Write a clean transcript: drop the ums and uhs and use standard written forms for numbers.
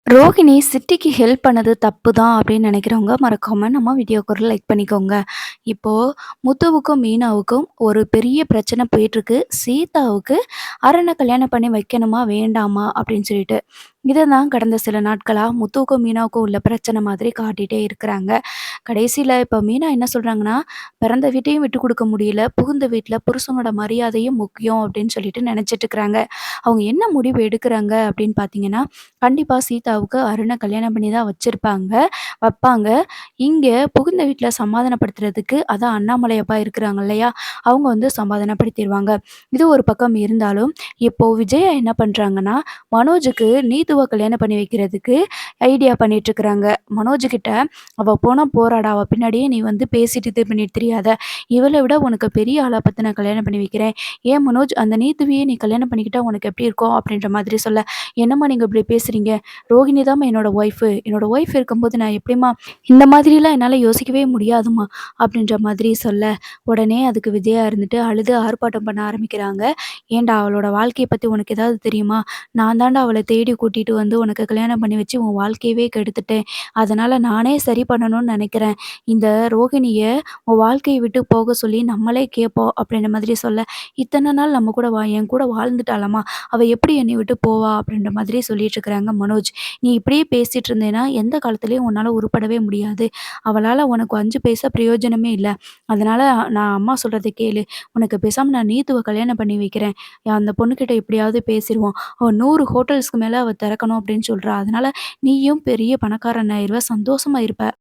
ரோஹிணி சிட்டிக்கு ஹெல்ப் பண்ணது தப்பு தான் அப்படின்னு நினைக்கிறவங்க மறக்காம நம்ம வீடியோக்கு ஒரு லைக் பண்ணிக்கோங்க. இப்போ முத்துவுக்கும் மீனாவுக்கும் ஒரு பெரிய பிரச்சனை போயிட்டுருக்கு. சீதாவுக்கு அருண கல்யாணம் பண்ணி வைக்கணுமா வேண்டாமா அப்படின்னு சொல்லிட்டு. இதை தான் கடந்த சில நாட்களாக முத்துவுக்கும் மீனாவுக்கும் உள்ள பிரச்சனை மாதிரி காட்டிகிட்டே இருக்கிறாங்க. கடைசியில் இப்போ மீனா என்ன சொல்கிறாங்கன்னா, பிறந்த வீட்டையும் விட்டு கொடுக்க முடியல, புகுந்த வீட்டில் புருஷனோட மரியாதையும் முக்கியம் அப்படின்னு சொல்லிட்டு நினச்சிட்டு இருக்கிறாங்க. அவங்க என்ன முடிவு எடுக்கிறாங்க அப்படின்னு பார்த்தீங்கன்னா, கண்டிப்பா சீதாவுக்கு அருண கல்யாணம் பண்ணி தான் வப்பாங்க. இங்க புகுந்த வீட்ல சமாதானப்படுத்துறதுக்கு அதான் அண்ணாமலை அப்பா இருக்கிறாங்க இல்லையா? அவங்க வந்து சமாதானப்படுத்திருவாங்க. இது ஒரு பக்கம் இருந்தாலும், இப்போ விஜயா என்ன பண்றாங்கன்னா, மனோஜுக்கு நீதுவ கல்யாணம் பண்ணி வைக்கிறதுக்கு ஐடியா பண்ணிட்டுருக்காங்க. மனோஜ் கிட்ட "அவ போனா போறாடா, அவ பின்னாடியே நீ வந்து பேசிட்டு இது பண்ணிட்டு திரியாத. இவள விட உனக்கு பெரிய ஆளா பார்த்து நான் கல்யாணம் பண்ணி வைக்கிறேன். ஏன் மனோஜ் அந்த நீத்துவியே நீ கல்யாணம் பண்ணிக்கிட்டா உனக்கு எப்படி இருக்கும்?" அப்படின்ற மாதிரி சொல்ல, "என்னம்மா நீங்க இப்படி பேசுறீங்க? ரோகிணி தாம்மா என்னோட ஒய்ஃபு. என்னோட ஒய்ஃப் இருக்கும்போது நான் எப்படிம்மா இந்த மாதிரிலாம் என்னால யோசிக்கவே முடியாதும்மா." அப்படின்ற மாதிரி சொல்ல, உடனே அதுக்கு விஜயா இருந்துட்டு அழுது ஆர்ப்பாட்டம் பண்ண ஆரம்பிக்கிறாங்க. "ஏன்டா அவளோட வாழ்க்கைய பத்தி உனக்கு ஏதாவது தெரியுமா? நான் தான்டா அவள தேடி கூட்டிட்டு வந்து உனக்கு கல்யாணம் பண்ணி வச்சு உன் வாழ்க்கையவே கெடுத்துட்டேன். அதனால நானே சரி பண்ணணும்னு நெனைக்கிறேன். இந்த ரோகிணிய உன் வாழ்க்கைய விட்டு போக சொல்லி நம்மளே கேட்போம்." அப்படின்ற மாதிரி சொல்ல, "இத்தன நாள் நம்ம கூட என் கூட வாழ்ந்துட்டாளம்மா. அவ எப்படி என்னைய விட்டு போவா?" அப்படின்ற மாதிரி சொல்லிட்டு இருக்கிறாங்க மனோஜ். "நீ இப்படியே பேசிட்டு இருந்தேன்னா எந்த காலத்துலயும் உன்னால உருப்படவே முடியாது. அவளால உனக்கு 5 பைசா பிரயோஜனமே இல்ல. அதனால நான் அம்மா சொல்றத கேளு. உனக்கு பேசாம நான் நீத்துவ கல்யாணம் பண்ணி வைக்கிறேன். அந்த பொண்ணுகிட்ட எப்படியாவது பேசிருவோம். அவ 100 ஹோட்டல்ஸ்க்கு மேல அவ திறக்கணும் அப்படின்னு சொல்றா. அதனால நீயும் பெரிய பணக்காரன் ஆயிருவ. சந்தோஷமா இருப்ப."